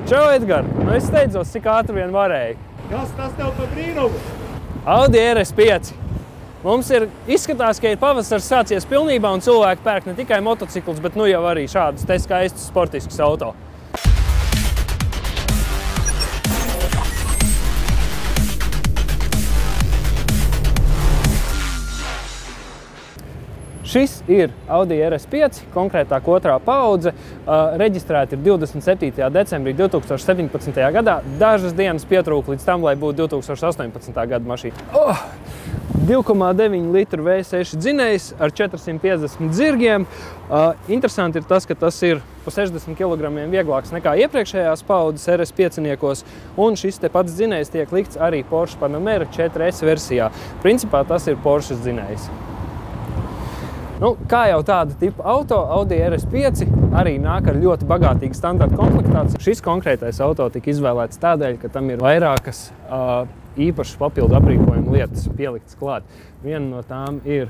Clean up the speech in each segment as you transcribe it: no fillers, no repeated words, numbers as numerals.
Čau, Edgar! Nu, es steidzos, cik ātri vien varēju. Kas tas tev pa brīnumu? Audi RS5. Mums izskatās, ka ir pavasars sācies pilnībā un cilvēki pērk ne tikai motociklus, bet nu jau arī šādus te skaistus sportiskus auto. Šis ir Audi RS5, konkrētāk otrā paudze, reģistrēta ir 27. decembrī 2017. gadā. Dažas dienas pietrūka līdz tam, lai būtu 2018. gada mašīna. 2,9 litru V6 dzinējs ar 450 zirgiem. Interesanti ir tas, ka tas ir pa 60 kg vieglāks nekā iepriekšējās paudzes RS5-niekos, un šis te pats dzinējs tiek likts arī Porsche Panamera 4S versijā. Principā tas ir Porsche dzinējs. Nu, kā jau tāda tipa auto, Audi RS5 arī nāk ar ļoti bagātīgu standarta komplektāciju. Šis konkrētais auto tika izvēlēts tādēļ, ka tam ir vairākas īpašas papildu aprīkojuma lietas pieliktas klāt. Viena no tām ir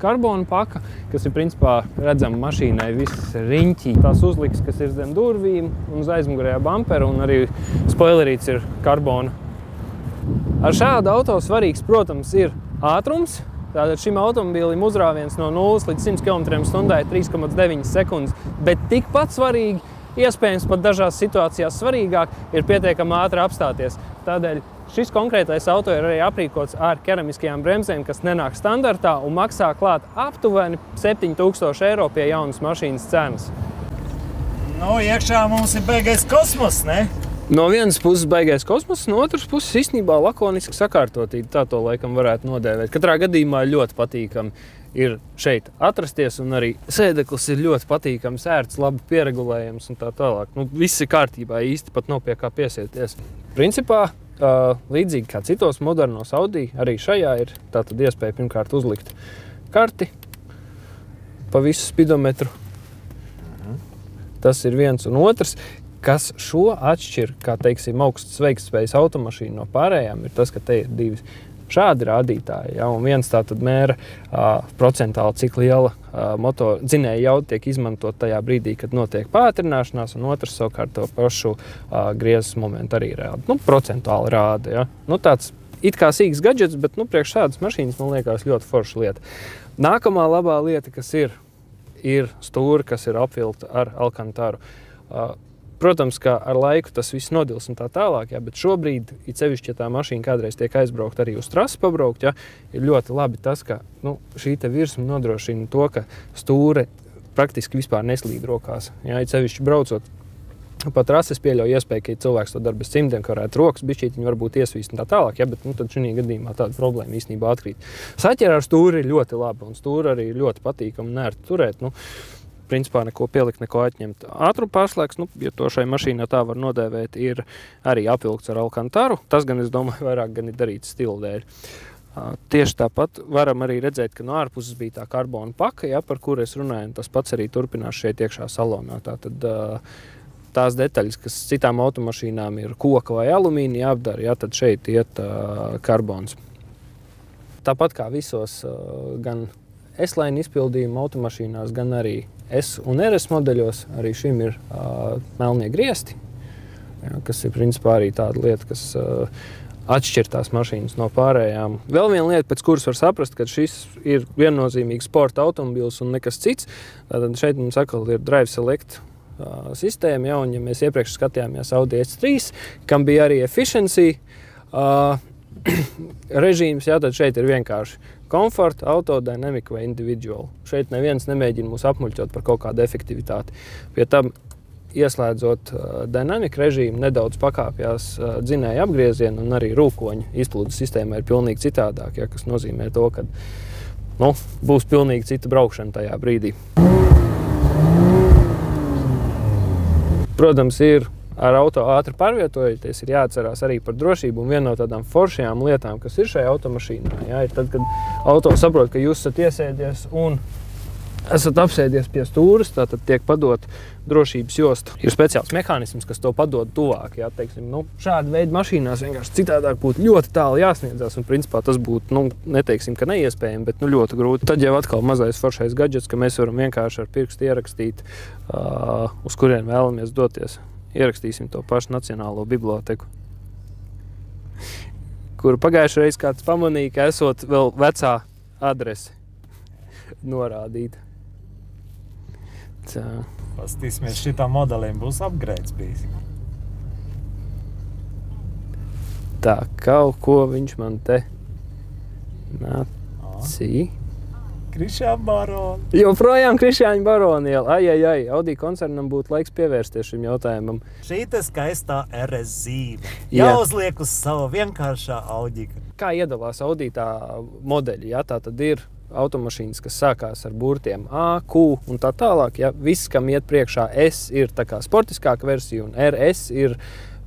karbona paka, kas ir principā redzama mašīnai visas riņķī. Tās uzliks, kas ir zem durvīm un uz aizmugurējā bampera, un arī spoilerīts ir karbona. Ar šādu auto svarīgs, protams, ir ātrums. Tātad šim automobīlim uzrāviens no 0 līdz 100 km/h ir 3,9 sekundes, bet tikpat svarīgi, iespējams pat dažās situācijās svarīgāk, ir pietiekami ātri apstāties. Tādēļ šis konkrētais auto ir arī aprīkots ar keramiskajām bremzēm, kas nenāk standartā un maksā klāt aptuveni 7000 eiro pie jaunas mašīnas cenas. Nu, iekšā mums ir baigais kosmos, ne? No vienas puses baigais kosmos, no otras puses īstenībā lakoniski sakārtotība, tā to laikam varētu nodēvēt. Katrā gadījumā ļoti patīkami ir šeit atrasties, un arī sēdeklis ir ļoti patīkams, ērts, labi pieregulējams un tā tālāk. Nu, viss ir kārtībā, īsti pat nav pie kā piesieties. Principā, līdzīgi kā citos modernos Audi, arī šajā ir tātad iespēja pirmkārt uzlikt karti pa visu spidometru. Tas ir viens un otrs. Kas šo atšķir, kā teiksim, augstas veiktspējas automašīnu no pārējām, ir tas, ka te ir divi šādi rādītāji. Ja? Un viens tātad mēra procentāli, cik liela dzinēja jauda tiek izmantot tajā brīdī, kad notiek pātrināšanās, un otrs savukārt to pašu griezes momentu arī rāda. Nu, procentāli rāda. Ja? Nu, tāds it kā sīks gadžets, bet nu, priekš šādas mašīnas man liekas ļoti forša lieta. Nākamā labā lieta, kas ir stūri, kas ir apvilkta ar alkantaru. Protams, ka ar laiku tas viss nodils un tā tālāk, ja, bet šobrīd, it sevišķi, ja tā mašīna kādreiz tiek aizbraukt arī uz trasi pabraukt, ja, ir ļoti labi tas, ka šī te virsma nodrošina to, ka stūre praktiski vispār neslīd rokās. Ja, it sevišķi braucot pa trasi, es pieļauju iespēju, ka cilvēks to dara bez cimdiem, ka varētu rokas bišķīt, viņi varbūt iesvīst un tā tālāk, ja, bet tad šī gadījumā tāda problēma īstenībā atkrīt. Saķera ar stūri ir ļoti laba, un stūri arī ļoti patīkami un ērti turēt. Principā neko pielikt, neko atņemt. Ātruma pārslēgs, ja to šai mašīnā tā var nodēvēt, ir arī apvilkts ar alkantaru. Tas gan, es domāju, vairāk gan ir darīts stila dēļ. Tieši tāpat varam arī redzēt, ka no ārpuses bija tā karbona paka, ja, par kuru es runāju, un tas pats arī turpinās šeit iekšā salonā. Tātad tās detaļas, kas citām automašīnām ir koka vai alumīnija apdara, ja, tad šeit iet karbons. Tāpat kā visos gan S-line izpildījuma automašīnās, gan arī S un RS modeļos, arī šim ir melnie griesti, ja, kas ir principā arī tāda lieta, kas atšķir tās mašīnas no pārējām. Vēl viena lieta, pēc kuras var saprast, ka šis ir viennozīmīgi sporta automobils un nekas cits. Tātad šeit mums atkal ir Drive Select sistēma, ja, un ja mēs iepriekš skatījāmies Audi S3, kam bija arī efficiency režīms, jā, tad šeit ir vienkārši Comfort, Auto, Dynamic vai Individual. Šeit neviens nemēģina mūs apmuļķot par kaut kādu efektivitāti. Pie tam, ieslēdzot Dynamic režīmu, nedaudz pakāpjās dzinēja apgriezienu, un arī rūkoņu izplūdes sistēma ir pilnīgi citādāk, ja, kas nozīmē to, ka būs pilnīgi cita braukšana tajā brīdī. Protams, ir ar auto ātri pārvietojoties, ir jāatcerās arī par drošību, un viena no tādām foršajām lietām, kas ir šajā automašīnā, ja, ir tad, kad auto saprot, ka jūs esat iesēdies un esat apsēdies pie stūres, tātad tiek padot drošības jostu. Ir speciāls mehānisms, kas to padod tuvāk. Ja, teiksim, šāda veida mašīnās vienkārši citādāk būtu ļoti tālu jāsniedzās, un principā tas būtu, neteiksim, ka neiespējami, bet ļoti grūti. Tad jau atkal mazais foršais gadžets, ka mēs varam vienkārši ar pirkstu ierakstīt, uz kurien vēlamies doties. Ierakstīsim to pašu Nacionālo biblioteku, kuru pagājušajā reizē kāds pamanīja, ka esot vēl vecā adrese norādīta. Pastīsimies, šitā modelim būs upgrades bijis. Tā, kaut ko viņš man te nācīja. Krišjāņa Baroni. Joprojām Krišjāņa Baroni iela. Ai, Audi koncernam būtu laiks pievērsties šim jautājumam. Šī te skaistā RS zīme. Jā. Jāuzliek uz savu vienkāršā Audika. Kā iedalās Audi tā modeļi? Ja? Tā tad ir automašīnas, kas sākās ar burtiem A, Q un tā tālāk. Ja? Viss, kam iet priekšā S, ir tā kā sportiskāka versija, un RS ir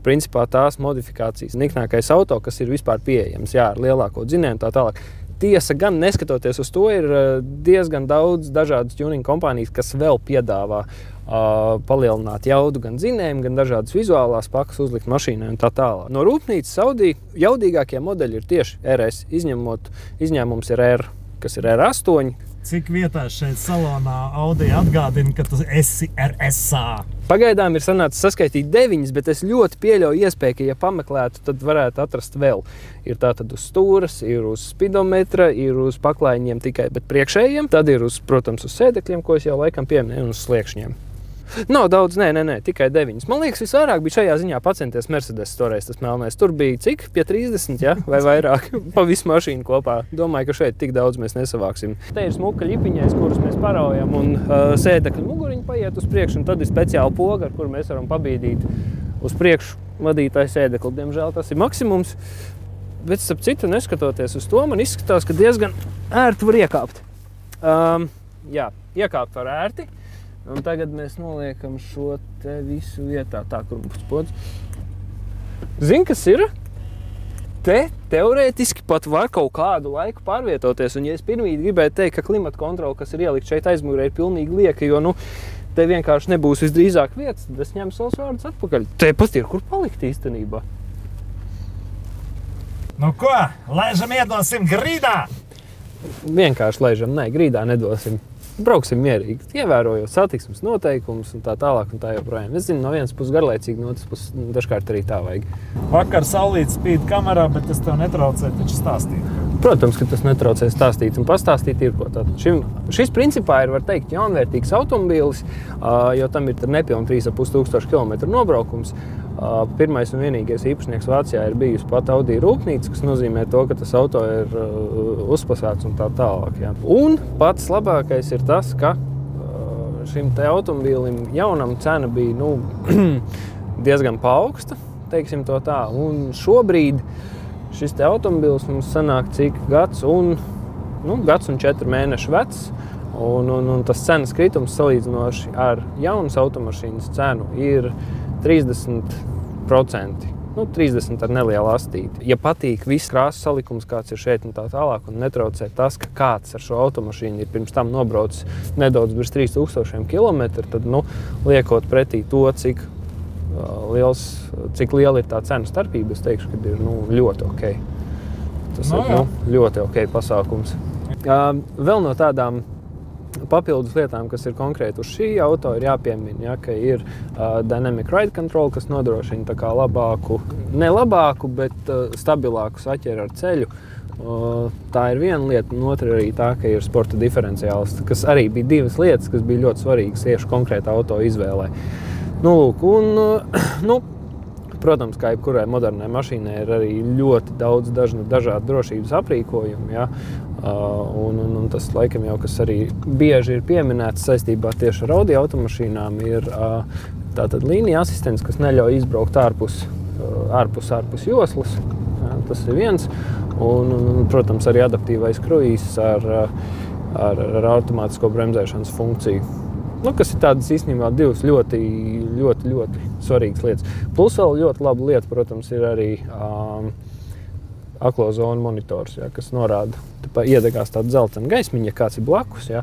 principā tās modifikācijas. Niknākais auto, kas ir vispār pieejams, jā, ar lielāko dzinējumu tā tālāk. Tiesa gan, neskatoties uz to, ir diezgan daudz dažādas tuning kompānijas, kas vēl piedāvā palielināt jaudu gan dzinējumu, gan dažādas vizuālās pakas uzlikt mašīnai un tā tālāk. No rūpnīcas Audi jaudīgākie modeļi ir tieši RS, izņēmums ir R, kas ir R8. Cik vietās šeit salonā Audi atgādina, ka tu esi RSā? Pagaidām ir sanācis saskaitīt 9, bet es ļoti pieļauju iespēju, ka, ja pameklētu, tad varētu atrast vēl. Ir tātad uz stūras, ir uz spidometra, ir uz paklājiņiem tikai, bet priekšējiem. Tad ir, protams, uz sēdekļiem, ko es jau laikam pieminēju, un uz sliekšņiem. Nav daudz, nē, tikai 9. Man liekas, visvairāk bija šajā ziņā pacenties Mercedes toreiz tas melnais. Tur bija cik? Pie 30, ja? Vai vairāk? Pa visu mašīnu kopā. Domāju, ka šeit tik daudz mēs nesavāksim. Te ir smuka ļipiņais, kurus mēs paraujam, un sēdekļu muguriņu paiet uz priekšu, un tad ir speciāla poga, ar kuru mēs varam pabīdīt uz priekšu vadītāju sēdekli. Diemžēl tas ir maksimums, bet starp citu, neskatoties uz to, man izskatās, ka diezgan ērti var iekāpt. Jā, iekāpt var ērti. Un tagad mēs noliekam šo te visu vietā, tā, kur mums pods. Zini, kas ir? Te teorētiski pat var kaut kādu laiku pārvietoties. Un ja es pirmīt gribēju teikt, ka klimata kontrola, kas ir ielikt šeit aizmugurē, ir pilnīgi lieka, jo, te vienkārši nebūs visdrīzāk vietas, tad es ņemu savus vārdus atpakaļ. Te pat ir, kur palikt īstenībā. Nu ko, laižam iedosim grīdā? Vienkārši laižam, nē, grīdā nedosim. Brauksim mierīgi, ievērojot satiksmes noteikumus un tā tālāk un tā joprojām. Es zinu, no vienas puses garlaicīgi, no otras puses dažkārt arī tā vajag. Vakar saulīt spīd kamerā, bet tas tev netraucē taču stāstīt. Protams, ka tas netraucē stāstīt un pastāstīt ir ko tātad. Šis principā ir, var teikt, jaunvērtīgs automobīlis, jo tam ir nepilni 3500 km nobraukums. Pirmais un vienīgais īpašnieks Vācijā ir bijusi pat Audi rūpnīca, kas nozīmē to, ka tas auto ir uzpasēts un tā tālāk. Jā. Un pats labākais ir tas, ka šim te automobīlim jaunam cena bija diezgan paaugsta, teiksim to tā. Un šobrīd šis te automobīls mums sanāk cik gads un 4 mēneši vecs. Un tas cenas kritums salīdzinoši ar jaunas automašīnas cenu ir 30%. 30 ar nelielu astīti. Ja patīk viss krāsas salikums, kāds ir šeit un tā tālāk, un netraucē tas, ka kāds ar šo automašīnu ir pirms tam nobraucis nedaudz virs 3000 km, tad, liekot pretī to, cik liela ir tā cenu starpība, es teikšu, ka ir ļoti ok. Tas ir ļoti ok pasākums. Vēl no tādām papildus lietām, kas ir konkrēti uz šī auto, ir jāpiemina, ka ir Dynamic Ride Control, kas nodrošina tā kā ne labāku, bet stabilāku saķeri ar ceļu. Tā ir viena lieta, un otra arī tā, ka ir sporta diferenciāls, kas arī bija divas lietas, kas bija ļoti svarīgas tieši konkrēta auto izvēlē. Protams, kā jebkurai modernai mašīnai ir arī ļoti daudz dažādu drošības aprīkojumu, ja? Un tas laikam jau, kas arī bieži ir pieminēts saistībā tieši ar Audi automašīnām, ir tātad līnija asistents, kas neļauj izbraukt ārpus joslas. Ja? Tas ir viens. Un, protams, arī adaptīvais kruīzs ar automātisko bremzēšanas funkciju. Kas ir tādas īstenībā divas ļoti svarīgas lietas. Plus vēl ļoti laba lieta, protams, ir arī aklo zonu monitors, ja, kas norāda, iedegās tāda dzeltena gaismiņa, ja kāds ir blakus. Ja,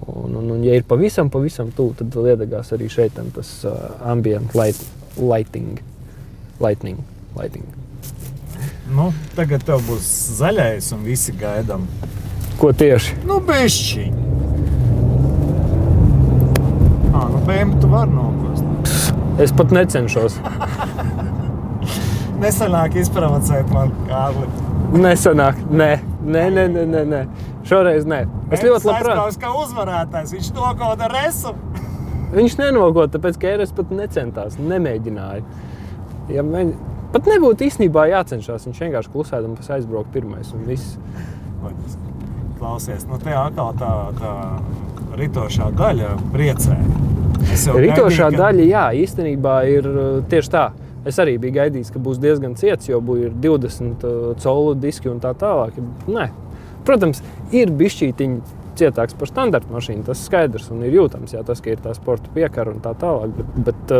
un ja ir pavisam tuvu, tad vēl iedegās arī šeit tas ambient lighting. Tagad tev būs zaļais un visi gaidām. Ko tieši? Bišķiņ. BMW tu var nokost. Es pat necenšos. Nesanāk izprovocēt man, Kārli. Nesanāk. Nē. Šoreiz nē. Es ļoti labprāt. Aizbrauks kā uzvarētājs. Viņš nokoda resu. Viņš nenogod, tāpēc, ka Eres pat necentās, nemēģināja. Ja pat nebūtu īstenībā jācenšās. Viņš vienkārši klusēdams aizbraukt pirmais un viss. Klausies, te atkal tā ritošā daļa priecē. Ritošā daļa, jā, īstenībā ir tieši tā. Es arī biju gaidījis, ka būs diezgan ciets, jo ir 20 colu diski un tā tālāk. Nē. Protams, ir bišķītiņi cietāks par standarta mašīnu, tas skaidrs un ir jūtams, jā, tas, ka ir tā sporta piekara un tā tālāk, bet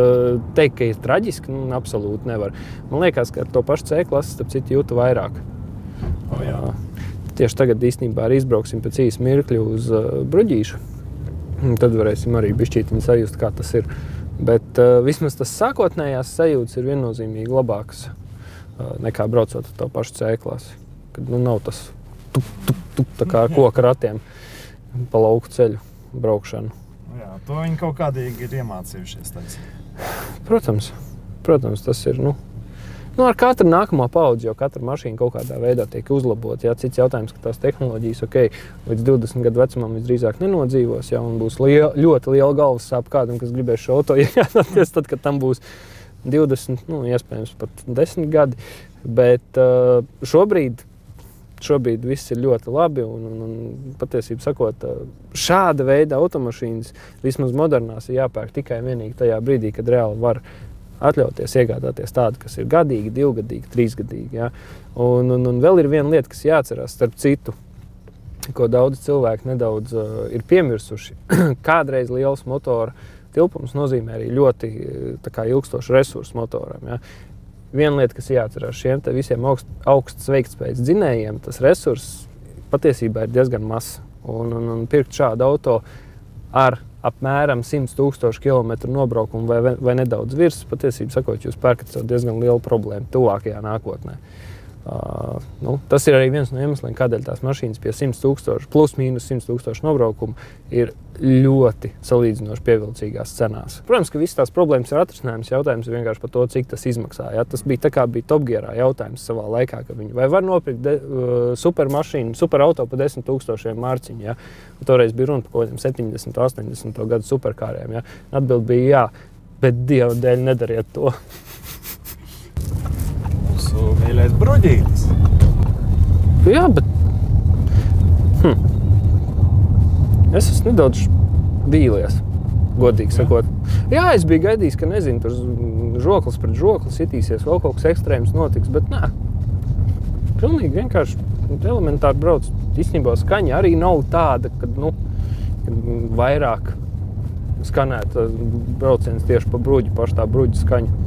teikt, ka ir traģiski, absolūti nevar. Man liekas, ka ar to pašu C-klases, starp citu, jūtu vairāk. Jā. Tieši tagad īstenībā arī izbrauksim pēc īsa mirkļu uz Bruģīšu. Tad varēsim arī bišķītiņi sajust, kā tas ir. Bet vismaz tas sākotnējās sajūtas ir viennozīmīgi labākas nekā braucot ar to pašu C-klasi. Kad nav tas tup, tā kā ar koka ratiem pa lauku ceļu braukšanu. Jā, to viņi kaut kādīgi ir iemācījušies. Protams, tas ir, ar katru nākamo paudzi, jo katra mašīna kaut kādā veidā tiek uzlabota. Jā, cits jautājums, ka tās tehnoloģijas, līdz 20 gadu vecumam visdrīzāk nenodzīvos, jā, un būs ļoti liela galvas sāp kādam, kas gribēs šo auto iegādāties, tad, kad tam būs 20, iespējams pat 10 gadi. Bet šobrīd viss ir ļoti labi, un patiesībā sakot, šāda veida automašīnas, vismaz modernās, ir jāpērk tikai vienīgi tajā brīdī, kad reāli var atļauties iegādāties tādu, kas ir gadīgi, 2-gadīgi, 3-gadīgi. Ja? Un vēl ir viena lieta, kas jāatcerās, starp citu, ko daudz cilvēku nedaudz ir piemirsuši. Kādreiz liels motora tilpums nozīmē arī ļoti ilgstošu resursu motoram. Ja? Viena lieta, kas jāatcerās, šiem visiem augsts veiktspējas dzinējiem, tas resurss patiesībā ir diezgan mazs. Un pirkt šādu auto ar apmēram 100 000 kilometru nobraukumu vai nedaudz virs, patiesībā sakot, jūs pērkat sev diezgan lielu problēmu tuvākajā nākotnē. Tas ir arī viens no iemesliem, kādēļ tās mašīnas pie 100 000, plus mīnus 100 000 nobraukumu ir ļoti salīdzinoši pievilcīgās cenās. Protams, ka visas tās problēmas ir atrisinājums, jautājums ir vienkārši par to, cik tas izmaksā. Ja? Tas bija tā kā bija Top Gearā jautājums savā laikā, ka viņi vai var nopirkt supermašīnu, superauto pa 10 000 mārciņu. Ja? Un toreiz bija runa par kaut kādiem 70, 80 gadu superkāriem. Ja? Atbild bija jā, bet Dieva dēļ nedariet to. Mīļais Bruģītis. Jā, bet es esmu nedaudz vīlies, godīgi sakot. Jā, es biju gaidījis, ka nezinu, tur žoklis pret žokli sitīsies, vēl kaut kas ekstrēms notiks, bet nē. Pilnīgi vienkārši elementāri brauc. Īstenībā skaņa arī nav tāda, kad vairāk skanētu brauciens tieši pa bruģi, paši tā bruģa skaņa.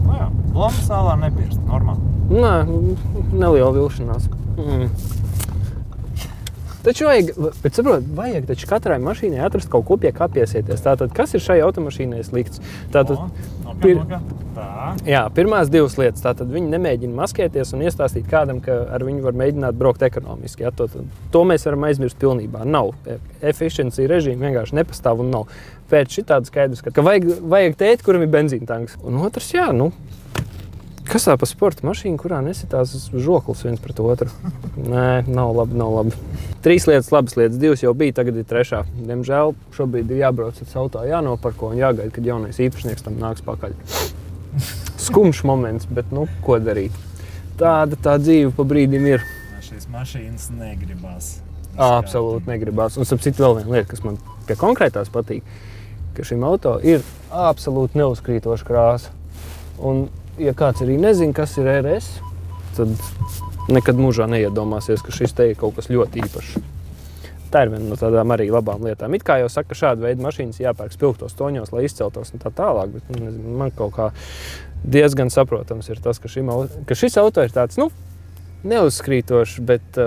Jā, lomas sālā nepirst, normāli. Nē, neliela vilšanās. Taču vajag taču katrai mašīnai atrast kaut ko pie kā piesietties. Tātad, kas ir šai automašīnai slikts? Tātad, pirmās divas lietas. Tātad viņi nemēģina maskēties un iestāstīt kādam, ka ar viņu var mēģināt braukt ekonomiski. Ja? To mēs varam aizmirst pilnībā. Nav. Efficiency režīma vienkārši nepastāv un nav. Pēc šitāda skaidrs, ka vajag tēt, kuram ir benzīntanks. Un otrs, kas tā pa sporta mašīna, kurā nesitās žoklis viens pret otru? Nē, nav labi. 3 lietas, labas lietas, 2 jau bija, tagad ir 3. Diemžēl šobrīd ir jābrauc ar auto, jānoparko un jāgaida, kad jaunais īpašnieks tam nāks pakaļ. Skumjš moments, bet ko darīt? Tāda tā dzīve pa brīdim ir. Šīs mašīnas negribās. Absolūti negribās. Un starp citu vēl viena lieta, kas man pie konkrētās patīk, ka šim auto ir absolūti neuzkrītoša krāsa. Un, ja kāds arī nezina, kas ir RS, tad nekad mūžā neiedomāsies, ka šis te ir kaut kas ļoti īpašs. Tā ir viena no tādām arī labām lietām. It kā jau saka, ka šāda veida mašīnas jāpērk spilgtos toņos, lai izceltos un tā tālāk, bet man kaut kā diezgan saprotams ir tas, ka šis auto ir tāds, neuzkrītošs, bet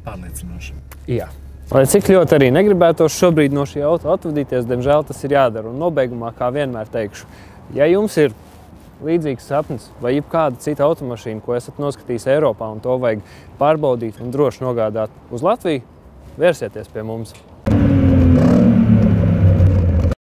pārliecinoši. Jā. Lai cik ļoti arī negribētos šobrīd no šī auto atvadīties, diemžēl tas ir jādara. Un nobeigumā, kā vienmēr teikšu, ja jums ir līdzīgs sapnis vai jebkāda cita automašīna, ko esat noskatījis Eiropā un to vajag pārbaudīt un droši nogādāt uz Latviju, vērsieties pie mums.